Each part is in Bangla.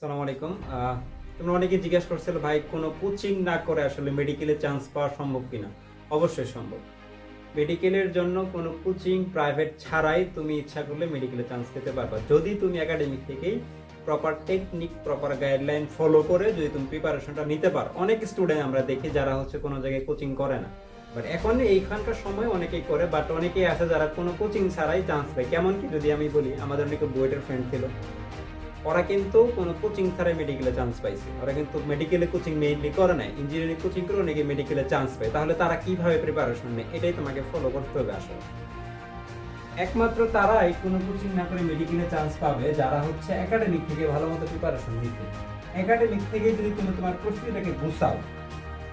আসসালামু আলাইকুম। তোমরা অনেকে জিজ্ঞেস করছিল ভাই কোনো কোচিং না করে আসলে মেডিকেলে চান্স পাওয়া সম্ভব কিনা? অবশ্যই সম্ভব। মেডিকেলের জন্য কোনো কোচিং প্রাইভেট ছাড়াই তুমি ইচ্ছা করলে মেডিকেলে চান্স পেতে পারবা। যদি তুমি একাডেমিক থেকেই proper technique, proper guideline follow করে যদি তুমি প্রিপারেশনটা নিতে পারো। অনেক স্টুডেন্ট আমরা দেখি যারা হচ্ছে কোনো জায়গায় কোচিং করে না। বাট এখন এইখানকার সময় অনেকেই করে, বাট অনেকেই আছে যারা কোনো কোচিং ছাড়াই চান্স পায়। কেমন কি যদি আমি বলি, আমাদের অনেকে বুয়েটের ফ্রেন্ড ছিল, ওরা কিন্তু কোনো কোচিং ছাড়াই মেডিকেলে চান্স পাইছে। ওরা কিন্তু মেডিকেলে কোচিং মেইনলি করে নাই, ইঞ্জিনিয়ারিং কোচিং করে অনেকে মেডিকেলে চান্স পায়। তাহলে তারা কিভাবে প্রিপারেশন নেয়, এটাই তোমাকে ফলো করতে হবে। আসলে একমাত্র তারাই কোনো কোচিং না করে মেডিকেলে চান্স পাবে যারা হচ্ছে একাডেমিক থেকে ভালো মতো প্রিপারেশন নিচ্ছে। একাডেমিক থেকে যদি তুমি তোমার প্রস্তুতিটাকে গুছাও,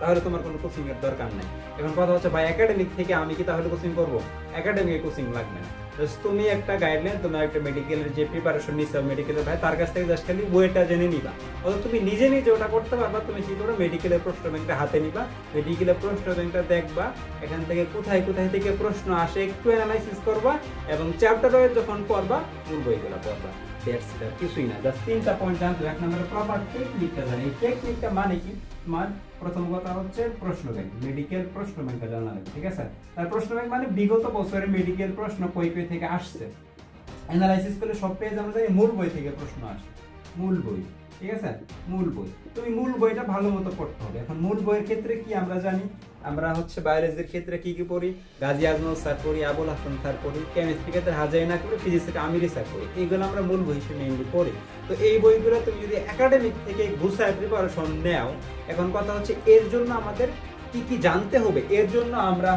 তাহলে তোমার কোনো কোচিং এর দরকার নেই। এখন কথা হচ্ছে ভাই একাডেমিক থেকে আমি কি তাহলে কোচিং করব? একাডেমিক কোচিং লাগবে না। জাস্ট তুমি একটা গাইডলাইন, তোমার একটা মেডিকেলের যে প্রিপারেশন নিচ্ছ মেডিকেলের ভাই, তার কাছ থেকে জাস্ট খালি বইটা জেনে নিবা। অথবা তুমি নিজে নিজে ওটা করতে পারবা। তুমি কি করো, মেডিকেলের প্রশ্ন ব্যাংকটা হাতে নিবা, মেডিকেলের প্রশ্ন ব্যাংকটা দেখবা, এখান থেকে কোথায় কোথায় থেকে প্রশ্ন আসে একটু অ্যানালাইসিস করবা, এবং চ্যাপ্টার ওয়াইজ যখন পড়বা মূল বইগুলো পড়বা। কিছুই না, জাস্ট তিনটা পয়েন্ট জানতো। এক নম্বরে প্রপার টেকনিকটা জানি। এই টেকনিকটা মানে কি? তোমার প্রথম কথা হচ্ছে প্রশ্ন ব্যাংক, মেডিকেল প্রশ্ন ব্যাংকটা জানা লাগবে, ঠিক আছে? তার প্রশ্ন ব্যাংক মানে বিগত বছরে মেডিকেল প্রশ্ন কই কই থেকে আসছে অ্যানালাইসিস করলে সব পেজ আমরা জানি মূল বই থেকে প্রশ্ন আসে। মূল বই, ঠিক আছে? মূল বই, তুমি মূল বইটা ভালো মতো পড়তে হবে। এখন মূল বইয়ের ক্ষেত্রে কি আমরা জানি, আমরা হচ্ছে বায়োলজির ক্ষেত্রে কি কি পড়ি, গাজী আজমল স্যার পড়ি, আবুল হাসান স্যার পড়ি, কেমিস্ট্রি ক্ষেত্রে হাজাই না করে ফিজিক্সের আমিরি স্যার পড়ি। এইগুলো আমরা মূল বই হিসেবে মেইনলি পড়ি। তো এই বইগুলো তুমি যদি একাডেমিক থেকে গুছায় প্রিপারেশন নেও, এখন কথা হচ্ছে এর জন্য আমাদের কি কি জানতে হবে। এর জন্য আমরা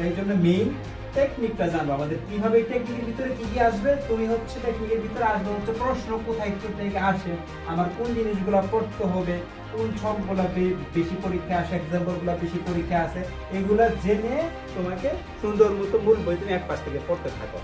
এই জন্য মেইন টেকনিকটা জানবো, আমাদের কিভাবে টেকনিকের ভিতরে কি কি আসবে। তুমি হচ্ছে টেকনিকের ভিতরে আসবে হচ্ছে প্রশ্ন কোথায় থেকে আসে, আমার কোন জিনিসগুলো পড়তে হবে, কোন ছকগুলো বেশি পরীক্ষা আসে, এক্সাম্পলগুলো বেশি পরীক্ষা আসে, এগুলা জেনে তোমাকে সুন্দর মতো মূল বই তুমি এক পাশ থেকে পড়তে থাকো।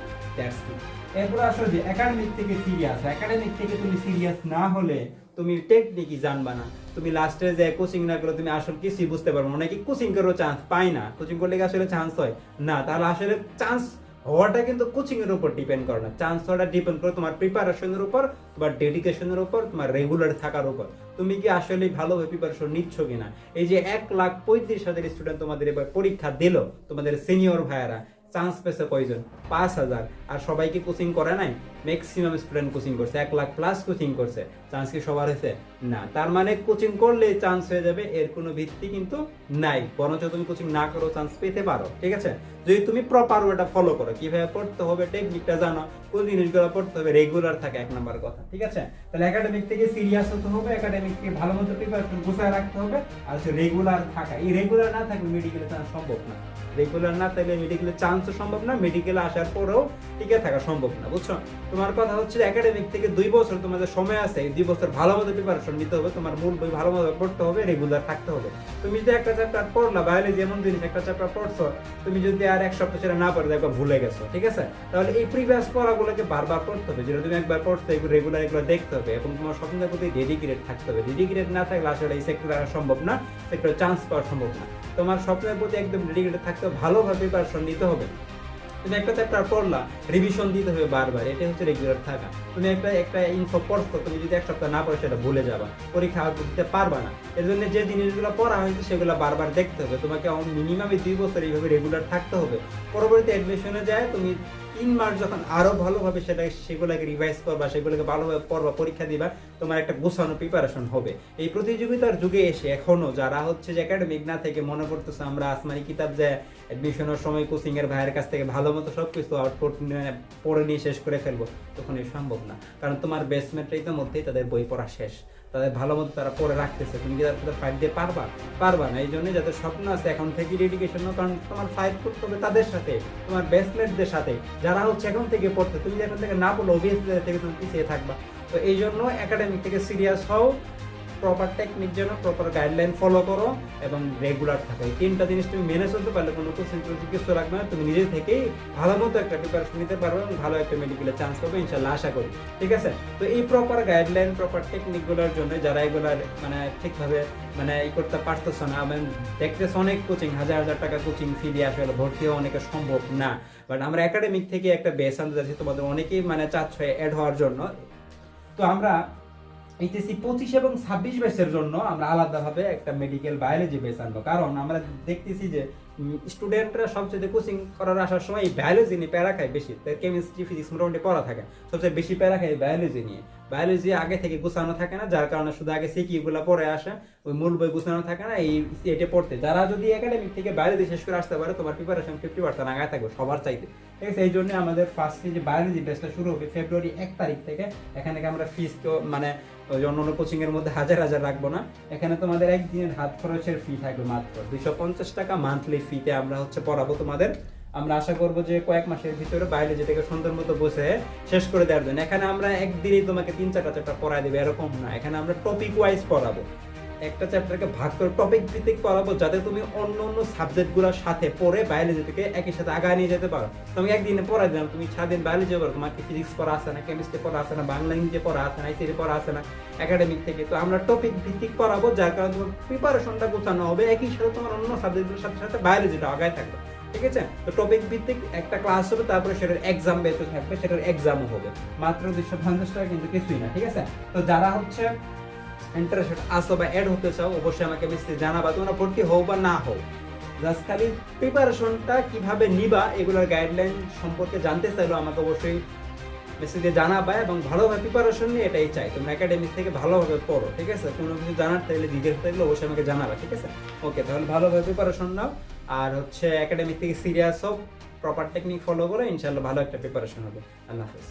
এরপর আসলে যে একাডেমিক থেকে সিরিয়াস, একাডেমিক থেকে তুমি সিরিয়াস না হলে তুমি টেকনিকই জানবা না। তুমি লাস্টে যে কোচিং না করলে তুমি আসলে কিছুই বুঝতে পারবে না। অনেকে কোচিং করেও চান্স পায় না। কোচিং করলে কি আসলে চান্স হয় না? তাহলে আসলে চান্স হওয়াটা কিন্তু কোচিং এর উপর ডিপেন্ড করে না। চান্স হওয়াটা ডিপেন্ড করে তোমার প্রিপারেশনের উপর, তোমার ডেডিকেশনের উপর, তোমার রেগুলার থাকার উপর। তুমি কি আসলে ভালোভাবে প্রিপারেশন নিচ্ছ কিনা। এই যে 1,35,000 স্টুডেন্ট তোমাদের এবার পরীক্ষা দিল, তোমাদের সিনিয়র ভাইয়েরা চান্স পেয়েছে কয়জন? 5,000। আর সবাইকে কোচিং করে নাই? ম্যাক্সিমাম স্টুডেন্ট কোচিং করছে, 1,00,000 প্লাস কোচিং করছে। চান্স কি সবার হয়েছে? না। তার মানে কোচিং করলে চান্স হয়ে যাবে এর কোনো ভিত্তি কিন্তু নাই। বরঞ্চ তুমি কোচিং না করো চান্স পেতে পারো, ঠিক আছে? যদি তুমি প্রপার ওটা ফলো করো, কিভাবে পড়তে হবে টেকনিকটা জানো, কোন জিনিসগুলো পড়তে হবে, রেগুলার থাকে এক নাম্বার কথা, ঠিক আছে? তাহলে একাডেমিক থেকে সিরিয়াস হতে হবে, একাডেমিক থেকে ভালো মতো প্রিপারেশন গুছায় রাখতে হবে। আর হচ্ছে রেগুলার থাকা। এই রেগুলার না থাকলে মেডিকেলে চান্স সম্ভব না। রেগুলার না থাকলে মেডিকেলে চান্সও সম্ভব না, মেডিকেলে আসার পরেও টিকে থাকা সম্ভব না, বুঝছো? তোমার কথা হচ্ছে একাডেমিক থেকে 2 বছর তোমাদের সময় আছে। এই 2 বছর ভালো মতো প্রিপারেশন নিতে হবে, তোমার মূল বই ভালো মতো পড়তে হবে, রেগুলার থাকতে হবে। তুমি যদি একটা চ্যাপ্টার পড়লা, বায়োলজি এমন জিনিস, একটা চ্যাপ্টার পড়ছো, তুমি যদি আর এক সপ্তাহ সেটা না পড়ে একবার ভুলে গেছো, ঠিক আছে? তাহলে এই প্রিভিয়াস পড়াগুলোকে বারবার পড়তে হবে। যেটা তুমি একবার পড়ছো এগুলো রেগুলার এগুলো দেখতে হবে, এবং তোমার স্বপ্নের প্রতি ডেডিকেটেড থাকতে হবে। ডেডিকেটেড না থাকলে আসলে এই সেক্টরে আসা সম্ভব না, সেক্টরে চান্স পাওয়া সম্ভব না। তোমার স্বপ্নের প্রতি একদম ডেডিকেটেড থাকতে হবে, ভালোভাবে প্রিপারেশন নিতে হবে। তুমি একটা চ্যাপ্টার পড়লা, রিভিশন দিতে হবে বারবার, এটা হচ্ছে রেগুলার থাকা। তুমি একটা ইনফো পড়ছো, তুমি যদি এক সপ্তাহ না পড়ো সেটা ভুলে যাবা, পরীক্ষা আউটপুট দিতে পারবা না। এর জন্য যে জিনিসগুলো পড়া হয়েছে সেগুলো বারবার দেখতে হবে। তোমাকে মিনিমামে 2 বছর এইভাবে রেগুলার থাকতে হবে। পরবর্তী অ্যাডমিশনে যায় তুমি 3 মাস যখন আরো ভালোভাবে সেগুলোকে রিভাইজ করবা, সেগুলোকে ভালোভাবে পড়বা, পরীক্ষা দিবা, তোমার একটা গোছানো প্রিপারেশন হবে। এই প্রতিযোগিতার যুগে এসে এখনো যারা হচ্ছে যে একাডেমিক না থেকে মনে করতেছে আমরা আসমানি কিতাব যায় অ্যাডমিশনের সময় কোচিং এর ভাইয়ের কাছ থেকে ভালো মতো সবকিছু আউটপুট পড়ে নিয়ে শেষ করে ফেলবো, তখন এই সম্ভব না। কারণ তোমার বেসমেন্টটাই তো মধ্যেই তাদের বই পড়া শেষ, তাদের ভালো মতো তারা পড়ে রাখতেছে। তুমি কি তার সাথে ফাইট দিয়ে পারবা না। এই জন্য যাদের স্বপ্ন আছে এখন থেকে ডেডিকেশন, কারণ তোমার ফাইট করতে হবে তাদের সাথে, তোমার বেসমেন্টদের সাথে, যারা হচ্ছে এখন থেকে পড়তে। তুমি এখন থেকে না পড়লে অবভিয়াসলি থেকে তুমি পিছিয়ে থাকবা। তো এই জন্য একাডেমিক থেকে সিরিয়াস হও, প্রপার টেকনিক জানো, প্রপার গাইডলাইন ফলো করো, এবং রেগুলার থাকো। এই 3টা জিনিস তুমি মেনে চলতে পারলে কোনো কোচিং কিছু রাখবে না, তুমি নিজে থেকেই ভালো মতো একটা প্রিপারেশন নিতে পারবে এবং ভালো একটা মেডিকেলে চান্স পাবে ইনশাল্লাহ, আশা করি, ঠিক আছে? তো এই প্রপার গাইডলাইন, প্রপার টেকনিকগুলোর জন্য যারা এগুলার ঠিকভাবে করতে পারতেছো না, দেখতেছো অনেক কোচিং হাজার হাজার টাকা কোচিং ফি দিয়ে আসলে ভর্তি হওয়া অনেকে সম্ভব না। বাট আমরা একাডেমিক থেকে একটা বেস আনতে যাচ্ছি, তোমাদের অনেকেই চাচ্ছ অ্যাড হওয়ার জন্য। তো আমরা এইচএসসি 25 এবং 26 ব্যাচের জন্য আমরা আলাদাভাবে একটা মেডিকেল বায়োলজি বেস আনবো, কারণ আমরা দেখতেছি যে স্টুডেন্টরা সবচেয়ে কোচিং করার আসার সময় এই বায়োলজি নিয়ে প্যারা খায় বেশি, তাই কেমিস্ট্রি ফিজিক্স মোটামুটি পড়া থাকে, সবচেয়ে বেশি প্যারা খায় বায়োলজি নিয়ে। বায়োলজি আগে থেকে গুছানো থাকে না, যার কারণে শুধু আগে সিকিউ গুলা পড়ে আসে, ওই মূল বই গুছানো থাকে না এই এটা পড়তে। যারা যদি একাডেমিক থেকে বায়োলজি শেষ করে আসতে পারে, তোমার প্রিপারেশন 50% আগে থাকবে সবার চাইতে, ঠিক আছে? এই জন্য আমাদের ফার্স্টে যে বায়োলজি বেসটা শুরু হবে ফেব্রুয়ারি 1 তারিখ থেকে। এখানে আমরা ফিস তো মানে ওই অন্য কোচিং এর মধ্যে হাজার হাজার রাখবো না, এখানে তোমাদের একদিনের হাত খরচের ফি থাকবে মাত্র 250 টাকা মান্থলি ফিতে আমরা পড়াবো তোমাদের। আমরা আশা করবো যে কয়েক মাসের ভিতরে বায়োলজিটাকে সুন্দর মতো বসে শেষ করে দেওয়ার জন্য। এখানে আমরা একদিনেই তোমাকে 3-4টা চ্যাপ্টার পড়াই দেবে এরকম না, এখানে আমরা টপিক ওয়াইজ পড়াবো, একটা চ্যাপ্টারকে ভাগ করে টপিক ভিত্তিক পড়াবো, যাতে তুমি অন্য অন্য সাবজেক্টগুলোর সাথে পড়ে বায়োলজিটাকে একই সাথে আগায় নিয়ে যেতে পারো। তুমি একদিনে পড়াই দিলাম, তুমি সারাদিন বায়োলজি পড়ো, তোমাকে ফিজিক্স পড়া আছে না, কেমিস্ট্রি পড়া আছে না, বাংলা ইংরেজি পড়া আছে না, আইসিটি পড়া আছে না একাডেমিক থেকে। তো আমরা টপিক ভিত্তিক পড়াবো, যার কারণে তোমার প্রিপারেশনটা গোছানো হবে, একই সাথে তোমার অন্য সাবজেক্টগুলোর সাথে সাথে বায়োলজিটা আগায় থাকবে, ঠিক আছে? তো টপিক ভিত্তিক একটা ক্লাস হবে, তারপরে সেটার এক্সাম বেসে থাকবে, সেটার এক্সামও হবে, মাত্র 250 টাকা, কিন্তু কিছুই না, ঠিক আছে? তো যারা ইন্টারেস্টেড আসো বা অ্যাড হতে চাও, অবশ্যই আমাকে মেসেজে জানাবা, তোমরা ভর্তি হও বা না হও। জাস্ট খালি প্রিপারেশনটা কিভাবে নিবা এগুলোর গাইডলাইন সম্পর্কে জানতে চাইলেও আমাকে অবশ্যই মেসেজে জানাবা, এবং ভালোভাবে প্রিপারেশন নিয়ে এটাই চাই তোমরা একাডেমিক থেকে ভালোভাবে পড়ো, ঠিক আছে? কোনো কিছু জানার থাকলে জিজ্ঞেস থাকলে অবশ্যই আমাকে জানাবা, ঠিক আছে? ওকে, তাহলে ভালোভাবে প্রিপারেশন নাও, আর একাডেমিক থেকে সিরিয়াস হোক, প্রপার টেকনিক ফলো করে ইনশাআল্লাহ ভালো একটা প্রিপারেশন হবে। আল্লাহ হাফেজ।